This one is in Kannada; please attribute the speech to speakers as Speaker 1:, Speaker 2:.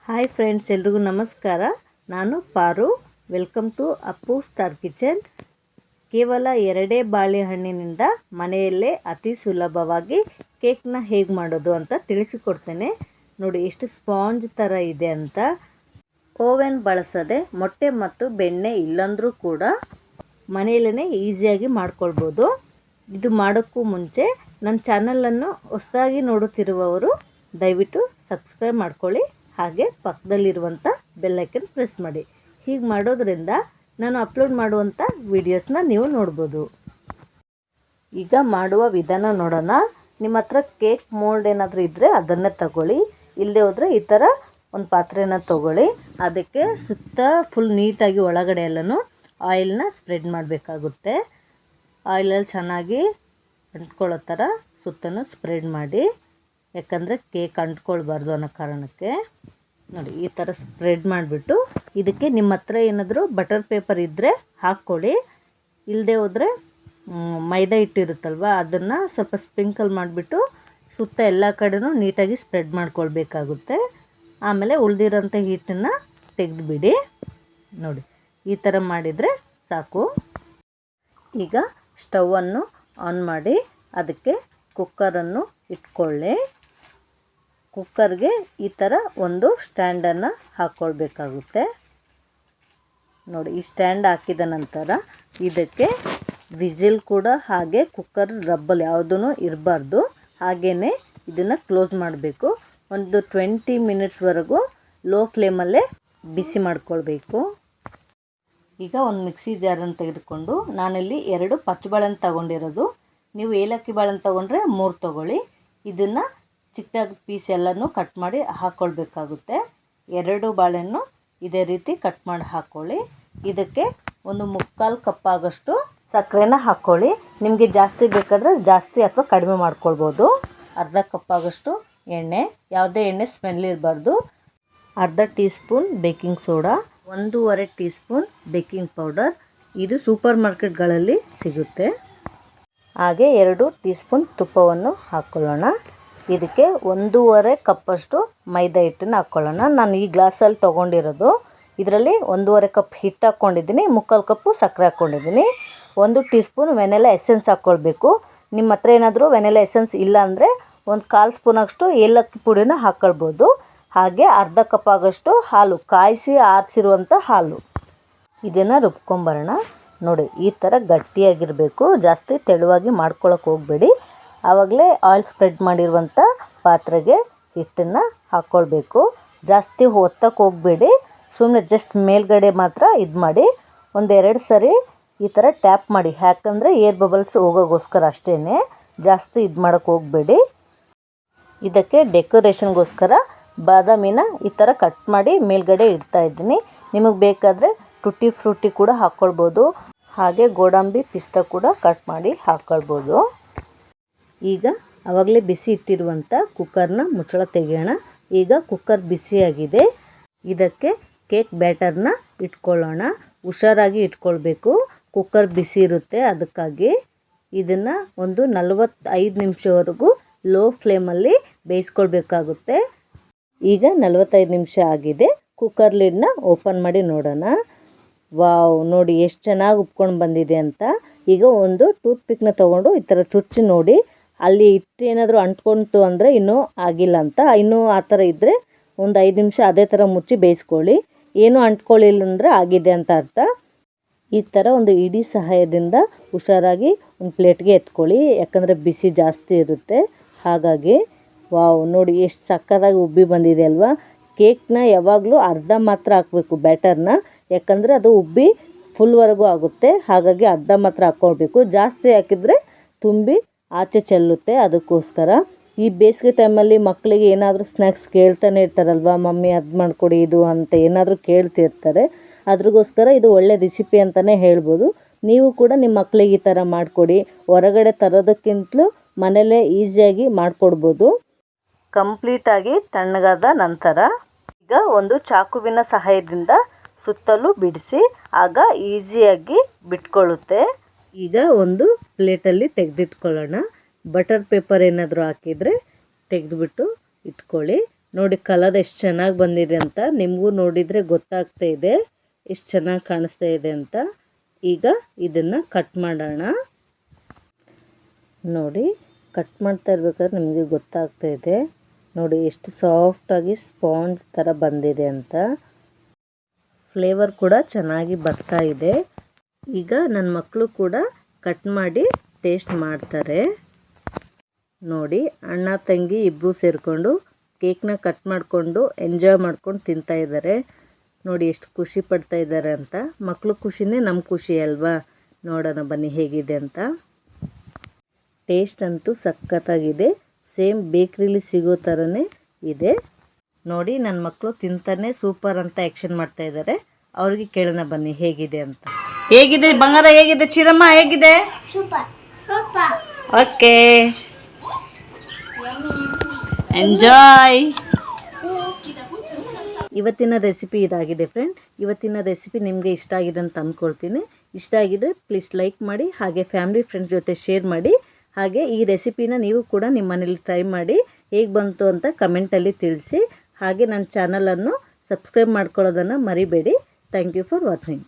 Speaker 1: ಹಾಯ್ ಫ್ರೆಂಡ್ಸ್, ಎಲ್ರಿಗೂ ನಮಸ್ಕಾರ. ನಾನು Paru. Welcome to Appu star kitchen. ಕೇವಲ 2 ಬಾಳೆಹಣ್ಣಿನಿಂದ ಮನೆಯಲ್ಲೇ ಅತಿ ಸುಲಭವಾಗಿ ಕೇಕ್ನ ಹೇಗೆ ಮಾಡೋದು ಅಂತ ತಿಳಿಸಿಕೊಡ್ತೇನೆ. ನೋಡಿ ಎಷ್ಟು ಸ್ಪಾಂಜ್ ಥರ ಇದೆ ಅಂತ. ಓವೆನ್ ಬಳಸದೆ ಮೊಟ್ಟೆ ಮತ್ತು ಬೆಣ್ಣೆ ಇಲ್ಲಂದ್ರೂ ಕೂಡ ಮನೆಯಲ್ಲೇ ಈಸಿಯಾಗಿ ಮಾಡ್ಕೊಳ್ಬೋದು. ಇದು ಮಾಡೋಕ್ಕೂ ಮುಂಚೆ ನನ್ನ ಚಾನಲನ್ನು ಹೊಸದಾಗಿ ನೋಡುತ್ತಿರುವವರು ದಯವಿಟ್ಟು ಸಬ್ಸ್ಕ್ರೈಬ್ ಮಾಡ್ಕೊಳ್ಳಿ. ಹಾಗೆ ಪಕ್ಕದಲ್ಲಿರುವಂಥ ಬೆಲ್ಲೈಕನ್ ಪ್ರೆಸ್ ಮಾಡಿ. ಹೀಗೆ ಮಾಡೋದ್ರಿಂದ ನಾನು ಅಪ್ಲೋಡ್ ಮಾಡುವಂಥ ವೀಡಿಯೋಸ್ನ ನೀವು ನೋಡ್ಬೋದು. ಈಗ ಮಾಡುವ ವಿಧಾನ ನೋಡೋಣ. ನಿಮ್ಮ ಹತ್ರ ಕೇಕ್ ಮೋಲ್ಡ್ ಏನಾದರೂ ಇದ್ದರೆ ಅದನ್ನೇ ತಗೊಳ್ಳಿ. ಇಲ್ಲದೆ ಹೋದರೆ ಈ ಥರ ಒಂದು ಪಾತ್ರೆನ ತಗೊಳ್ಳಿ. ಅದಕ್ಕೆ ಸುತ್ತ ಫುಲ್ ನೀಟಾಗಿ ಒಳಗಡೆ ಎಲ್ಲನೂ ಆಯಿಲ್ನ ಸ್ಪ್ರೆಡ್ ಮಾಡಬೇಕಾಗುತ್ತೆ. ಆಯಿಲಲ್ಲಿ ಚೆನ್ನಾಗಿ ಅಂಟ್ಕೊಳ್ಳೋ ಥರ ಸುತ್ತಲೂ ಸ್ಪ್ರೆಡ್ ಮಾಡಿ, ಯಾಕಂದರೆ ಕೇಕ್ ಅಂಟ್ಕೊಳ್ಬಾರ್ದು ಅನ್ನೋ ಕಾರಣಕ್ಕೆ. ನೋಡಿ ಈ ಥರ ಸ್ಪ್ರೆಡ್ ಮಾಡಿಬಿಟ್ಟು ಇದಕ್ಕೆ ನಿಮ್ಮ ಹತ್ರ ಏನಾದರೂ ಬಟರ್ ಪೇಪರ್ ಇದ್ದರೆ ಹಾಕ್ಕೊಳ್ಳಿ. ಇಲ್ಲದೆ ಹೋದರೆ ಮೈದಾ ಹಿಟ್ಟಿರುತ್ತಲ್ವ, ಅದನ್ನು ಸ್ವಲ್ಪ ಸ್ಪ್ರಿಂಕಲ್ ಮಾಡಿಬಿಟ್ಟು ಸುತ್ತ ಎಲ್ಲ ಕಡೆನೂ ನೀಟಾಗಿ ಸ್ಪ್ರೆಡ್ ಮಾಡ್ಕೊಳ್ಬೇಕಾಗುತ್ತೆ. ಆಮೇಲೆ ಉಳಿದಿರೋಂಥ ಹಿಟ್ಟನ್ನು ತೆಗೆದುಬಿಡಿ. ನೋಡಿ ಈ ಥರ ಮಾಡಿದರೆ ಸಾಕು. ಈಗ ಸ್ಟವನ್ನು ಆನ್ ಮಾಡಿ ಅದಕ್ಕೆ ಕುಕ್ಕರನ್ನು ಇಟ್ಕೊಳ್ಳಿ. ಕುಕ್ಕರ್ಗೆ ಈ ಥರ ಒಂದು ಸ್ಟ್ಯಾಂಡನ್ನು ಹಾಕ್ಕೊಳ್ಬೇಕಾಗುತ್ತೆ. ನೋಡಿ ಈ ಸ್ಟ್ಯಾಂಡ್ ಹಾಕಿದ ನಂತರ ಇದಕ್ಕೆ ವಿಸಿಲ್ ಕೂಡ ಹಾಗೆ ಕುಕ್ಕರ್ ರಬ್ಬಲ್ ಯಾವುದೂ ಇರಬಾರ್ದು. ಹಾಗೆಯೇ ಇದನ್ನು ಕ್ಲೋಸ್ ಮಾಡಬೇಕು. ಒಂದು 20 ಮಿನಿಟ್ಸ್ವರೆಗೂ ಲೋ ಫ್ಲೇಮಲ್ಲೇ ಬಿಸಿ ಮಾಡ್ಕೊಳ್ಬೇಕು. ಈಗ ಒಂದು ಮಿಕ್ಸಿ ಜಾರನ್ನು ತೆಗೆದುಕೊಂಡು ನಾನಿಲ್ಲಿ 2 ಪಚ್ಚಬಾಳೆಹಣ್ಣು ತಗೊಂಡಿರೋದು. ನೀವು ಏಲಕ್ಕಿ ಬಾಳೆಹಣ್ಣು ತೊಗೊಂಡ್ರೆ 3 ತೊಗೊಳ್ಳಿ. ಇದನ್ನು ಚಿಕ್ಕದಾಗಿ ಪೀಸ್ ಎಲ್ಲನೂ ಕಟ್ ಮಾಡಿ ಹಾಕ್ಕೊಳ್ಬೇಕಾಗುತ್ತೆ. 2 ಬಾಳೆಹಣ್ಣು ಇದೇ ರೀತಿ ಕಟ್ ಮಾಡಿ ಹಾಕ್ಕೊಳ್ಳಿ. ಇದಕ್ಕೆ ಒಂದು 3/4 ಕಪ್ ಆಗೋಷ್ಟು ಸಕ್ಕರೆನ ಹಾಕ್ಕೊಳ್ಳಿ. ನಿಮಗೆ ಜಾಸ್ತಿ ಬೇಕಾದರೆ ಜಾಸ್ತಿ ಅಥವಾ ಕಡಿಮೆ ಮಾಡ್ಕೊಳ್ಬೋದು. ಅರ್ಧ ಕಪ್ ಆಗೋಷ್ಟು ಎಣ್ಣೆ, ಯಾವುದೇ ಎಣ್ಣೆ ಸ್ಮೆಲ್ ಇರಬಾರ್ದು. ಅರ್ಧ tea spoon baking soda, 1.5 tea spoon baking powder. ಇದು ಸೂಪರ್ ಮಾರ್ಕೆಟ್ಗಳಲ್ಲಿ ಸಿಗುತ್ತೆ. ಹಾಗೆ 2 ಟೀ ಸ್ಪೂನ್ ತುಪ್ಪವನ್ನು ಹಾಕ್ಕೊಳ್ಳೋಣ. ಇದಕ್ಕೆ 1.5 ಕಪ್ಪಷ್ಟು ಮೈದಾ ಹಿಟ್ಟನ್ನು ಹಾಕ್ಕೊಳ್ಳೋಣ. ನಾನು ಈ ಗ್ಲಾಸಲ್ಲಿ ತೊಗೊಂಡಿರೋದು. ಇದರಲ್ಲಿ 1.5 ಕಪ್ ಹಿಟ್ಟು ಹಾಕ್ಕೊಂಡಿದ್ದೀನಿ, 3/4 ಕಪ್ಪು ಸಕ್ಕರೆ ಹಾಕ್ಕೊಂಡಿದ್ದೀನಿ. 1 ಟೀ ಸ್ಪೂನ್ ವೆನಿಲಾ ಎಸೆನ್ಸ್ ಹಾಕ್ಕೊಳ್ಬೇಕು. ನಿಮ್ಮ ಹತ್ರ ಏನಾದರೂ ವೆನಿಲಾ ಎಸೆನ್ಸ್ ಇಲ್ಲ ಅಂದರೆ 1/4 ಸ್ಪೂನಷ್ಟು ಏಲಕ್ಕಿ ಪುಡಿನ ಹಾಕ್ಕೊಳ್ಬೋದು. ಹಾಗೆ ಅರ್ಧ ಕಪ್ ಆಗೋಷ್ಟು ಹಾಲು, ಕಾಯಿಸಿ ಆರಿಸಿರುವಂಥ ಹಾಲು. ಇದನ್ನು ರುಬ್ಕೊಂಬರೋಣ. ನೋಡಿ ಈ ಥರ ಗಟ್ಟಿಯಾಗಿರಬೇಕು. ಜಾಸ್ತಿ ತೆಳುವಾಗಿ ಮಾಡ್ಕೊಳಕ್ಕೆ ಹೋಗಬೇಡಿ. ಆವಾಗಲೇ ಆಯಿಲ್ ಸ್ಪ್ರೆಡ್ ಮಾಡಿರುವಂಥ ಪಾತ್ರೆಗೆ ಹಿಟ್ಟನ್ನು ಹಾಕ್ಕೊಳ್ಬೇಕು. ಜಾಸ್ತಿ ಒತ್ತಕ್ಕೆ ಹೋಗಬೇಡಿ. ಸುಮ್ಮನೆ ಜಸ್ಟ್ ಮೇಲ್ಗಡೆ ಮಾತ್ರ ಇದು ಮಾಡಿ. 1-2 ಸರಿ ಈ ಥರ ಟ್ಯಾಪ್ ಮಾಡಿ, ಯಾಕಂದರೆ ಏರ್ ಬಬಲ್ಸ್ ಹೋಗೋಕ್ಕೋಸ್ಕರ ಅಷ್ಟೇ. ಜಾಸ್ತಿ ಇದು ಮಾಡೋಕ್ಕೆ ಹೋಗಬೇಡಿ. ಇದಕ್ಕೆ ಡೆಕೋರೇಷನ್ಗೋಸ್ಕರ ಬಾದಾಮಿನ ಈ ಥರ ಕಟ್ ಮಾಡಿ ಮೇಲ್ಗಡೆ ಇಡ್ತಾ ಇದ್ದೀನಿ. ನಿಮಗೆ ಬೇಕಾದರೆ ಟುಟ್ಟಿ ಫ್ರೂಟಿ ಕೂಡ ಹಾಕ್ಕೊಳ್ಬೋದು. ಹಾಗೆ ಗೋಡಂಬಿ ಪಿಸ್ತಾ ಕೂಡ ಕಟ್ ಮಾಡಿ ಹಾಕ್ಕೊಳ್ಬೋದು. ಈಗ ಆವಾಗಲೇ ಬಿಸಿ ಇಟ್ಟಿರುವಂಥ ಕುಕ್ಕರ್ನ ಮುಚ್ಚಳ ತೆಗೆಯೋಣ. ಈಗ ಕುಕ್ಕರ್ ಬಿಸಿಯಾಗಿದೆ. ಇದಕ್ಕೆ ಕೇಕ್ ಬ್ಯಾಟರ್ನ ಇಟ್ಕೊಳ್ಳೋಣ. ಹುಷಾರಾಗಿ ಇಟ್ಕೊಳ್ಬೇಕು, ಕುಕ್ಕರ್ ಬಿಸಿ ಇರುತ್ತೆ. ಅದಕ್ಕಾಗಿ ಇದನ್ನು ಒಂದು 45 ನಿಮಿಷವರೆಗೂ ಲೋ ಫ್ಲೇಮಲ್ಲಿ ಬೇಯಿಸ್ಕೊಳ್ಬೇಕಾಗುತ್ತೆ. ಈಗ 45 ನಿಮಿಷ ಆಗಿದೆ. ಕುಕ್ಕರ್ ಲಿಡ್ನ ಓಪನ್ ಮಾಡಿ ನೋಡೋಣ. ವಾವ್, ನೋಡಿ ಎಷ್ಟು ಚೆನ್ನಾಗಿ ಉಪ್ಕೊಂಡು ಬಂದಿದೆ ಅಂತ. ಈಗ ಒಂದು ಟೂತ್ ಪಿಕ್ನ ತೊಗೊಂಡು ಈ ಥರ ಚುಚ್ಚಿ ನೋಡಿ. ಅಲ್ಲಿ ಹಿಟ್ಟು ಏನಾದರೂ ಅಂಟ್ಕೊಳ್ತು ಅಂದರೆ ಇನ್ನೂ ಆಗಿಲ್ಲ ಅಂತ. ಇನ್ನೂ ಆ ಥರ ಇದ್ದರೆ ಒಂದು 5 ನಿಮಿಷ ಅದೇ ಥರ ಮುಚ್ಚಿ ಬೇಯಿಸ್ಕೊಳ್ಳಿ. ಏನೂ ಅಂಟ್ಕೊಳ್ಳಿಲ್ಲ ಅಂದರೆ ಆಗಿದೆ ಅಂತ ಅರ್ಥ. ಈ ಥರ ಒಂದು ಇಡೀ ಸಹಾಯದಿಂದ ಹುಷಾರಾಗಿ ಒಂದು ಪ್ಲೇಟ್ಗೆ ಎತ್ಕೊಳ್ಳಿ, ಯಾಕಂದರೆ ಬಿಸಿ ಜಾಸ್ತಿ ಇರುತ್ತೆ. ಹಾಗಾಗಿ ವಾವ್, ನೋಡಿ ಎಷ್ಟು ಸಕ್ಕತ್ತಾಗಿ ಉಬ್ಬಿ ಬಂದಿದೆ ಅಲ್ವಾ. ಕೇಕ್ನ ಯಾವಾಗಲೂ ಅರ್ಧ ಮಾತ್ರ ಹಾಕಬೇಕು ಬ್ಯಾಟರ್ನ, ಯಾಕಂದರೆ ಅದು ಉಬ್ಬಿ ಫುಲ್ವರೆಗೂ ಆಗುತ್ತೆ. ಹಾಗಾಗಿ ಅರ್ಧ ಮಾತ್ರ ಹಾಕ್ಕೊಳ್ಬೇಕು. ಜಾಸ್ತಿ ಹಾಕಿದರೆ ತುಂಬಿ ಆಚೆ ಚೆಲ್ಲುತ್ತೆ. ಅದಕ್ಕೋಸ್ಕರ ಈ ಬೇಸಿಗೆ ಟೈಮಲ್ಲಿ ಮಕ್ಕಳಿಗೆ ಏನಾದರೂ ಸ್ನ್ಯಾಕ್ಸ್ ಕೇಳ್ತಾನೆ ಇರ್ತಾರಲ್ವ, ಮಮ್ಮಿ ಅದು ಮಾಡಿಕೊಡಿ ಇದು ಅಂತ ಏನಾದರೂ ಕೇಳ್ತಿರ್ತಾರೆ. ಅದ್ರಿಗೋಸ್ಕರ ಇದು ಒಳ್ಳೆ ರೆಸಿಪಿ ಅಂತಲೇ ಹೇಳ್ಬೋದು. ನೀವು ಕೂಡ ನಿಮ್ಮ ಮಕ್ಕಳಿಗೆ ಈ ಥರ ಮಾಡಿಕೊಡಿ. ಹೊರಗಡೆ ತರೋದಕ್ಕಿಂತಲೂ ಮನೆಯಲ್ಲೇ ಈಸಿಯಾಗಿ ಮಾಡಿಕೊಡ್ಬೋದು. ಕಂಪ್ಲೀಟಾಗಿ ತಣ್ಣಗಾದ ನಂತರ ಈಗ ಒಂದು ಚಾಕುವಿನ ಸಹಾಯದಿಂದ ಸುತ್ತಲೂ ಬಿಡಿಸಿ, ಆಗ ಈಸಿಯಾಗಿ ಬಿಟ್ಕೊಳ್ಳುತ್ತೆ. ಈಗ ಒಂದು ಪ್ಲೇಟಲ್ಲಿ ತೆಗೆದಿಟ್ಕೊಳ್ಳೋಣ. ಬಟರ್ ಪೇಪರ್ ಏನಾದರೂ ಹಾಕಿದರೆ ತೆಗೆದುಬಿಟ್ಟು ಇಟ್ಕೊಳ್ಳಿ. ನೋಡಿ ಕಲರ್ ಎಷ್ಟು ಚೆನ್ನಾಗಿ ಬಂದಿದೆ ಅಂತ ನಿಮಗೂ ನೋಡಿದರೆ ಗೊತ್ತಾಗ್ತಾ ಇದೆ ಎಷ್ಟು ಚೆನ್ನಾಗಿ ಕಾಣಿಸ್ತಾ ಇದೆ ಅಂತ. ಈಗ ಇದನ್ನು ಕಟ್ ಮಾಡೋಣ. ನೋಡಿ ಕಟ್ ಮಾಡ್ತಾ ಇರ್ಬೇಕಾದ್ರೆ ನಿಮಗೆ ಗೊತ್ತಾಗ್ತಾ ಇದೆ ನೋಡಿ ಎಷ್ಟು ಸಾಫ್ಟಾಗಿ ಸ್ಪಾಂಜ್ ಥರ ಬಂದಿದೆ ಅಂತ. ಫ್ಲೇವರ್ ಕೂಡ ಚೆನ್ನಾಗಿ ಬರ್ತಾ ಇದೆ. ಈಗ ನನ್ನ ಮಕ್ಕಳು ಕೂಡ ಕಟ್ ಮಾಡಿ ಟೇಸ್ಟ್ ಮಾಡ್ತಾರೆ. ನೋಡಿ ಅಣ್ಣ ತಂಗಿ ಇಬ್ಬರು ಸೇರಿಕೊಂಡು ಕೇಕ್ನ ಕಟ್ ಮಾಡಿಕೊಂಡು ಎಂಜಾಯ್ ಮಾಡ್ಕೊಂಡು ತಿಂತಾ ಇದ್ದಾರೆ. ನೋಡಿ ಎಷ್ಟು ಖುಷಿ ಪಡ್ತಾ ಇದ್ದಾರೆ ಅಂತ. ಮಕ್ಕಳು ಖುಷಿನೇ ನಮ್ಮ ಖುಷಿ ಅಲ್ವಾ. ನೋಡೋಣ ಬನ್ನಿ ಹೇಗಿದೆ ಅಂತ. ಟೇಸ್ಟ್ ಅಂತೂ ಸಖತ್ತಾಗಿದೆ. ಸೇಮ್ ಬೇಕ್ರಿಲಿ ಸಿಗೋ ಥರನೇ ಇದೆ. ನೋಡಿ ನನ್ನ ಮಕ್ಕಳು ತಿಂತಾನೆ ಸೂಪರ್ ಅಂತ ಆ್ಯಕ್ಷನ್ ಮಾಡ್ತಾ ಇದ್ದಾರೆ. ಅವ್ರಿಗೆ ಕೇಳೋಣ ಬನ್ನಿ ಹೇಗಿದೆ ಅಂತ. ಹೇಗಿದೆ ಬಂಗಾರ, ಹೇಗಿದೆ ಚಿರಮ್ಮ, ಹೇಗಿದೆ? Okay enjoy. ಇವತ್ತಿನ ರೆಸಿಪಿ ಇದಾಗಿದೆ ಫ್ರೆಂಡ್. ಇವತ್ತಿನ ರೆಸಿಪಿ ನಿಮಗೆ ಇಷ್ಟ ಆಗಿದೆ ಅಂತ ಅಂದ್ಕೊಳ್ತೀನಿ. ಇಷ್ಟ ಆಗಿದ್ರೆ ಪ್ಲೀಸ್ ಲೈಕ್ ಮಾಡಿ, ಹಾಗೆ ಫ್ಯಾಮಿಲಿ ಫ್ರೆಂಡ್ಸ್ ಜೊತೆ ಶೇರ್ ಮಾಡಿ. ಹಾಗೆ ಈ ರೆಸಿಪಿನ ನೀವು ಕೂಡ ನಿಮ್ಮ ಮನೇಲಿ ಟ್ರೈ ಮಾಡಿ ಹೇಗೆ ಬಂತು ಅಂತ ಕಮೆಂಟಲ್ಲಿ ತಿಳಿಸಿ. ಹಾಗೆ ನನ್ನ ಚಾನಲನ್ನು ಸಬ್ಸ್ಕ್ರೈಬ್ ಮಾಡ್ಕೊಳ್ಳೋದನ್ನು ಮರಿಬೇಡಿ. Thank you for watching.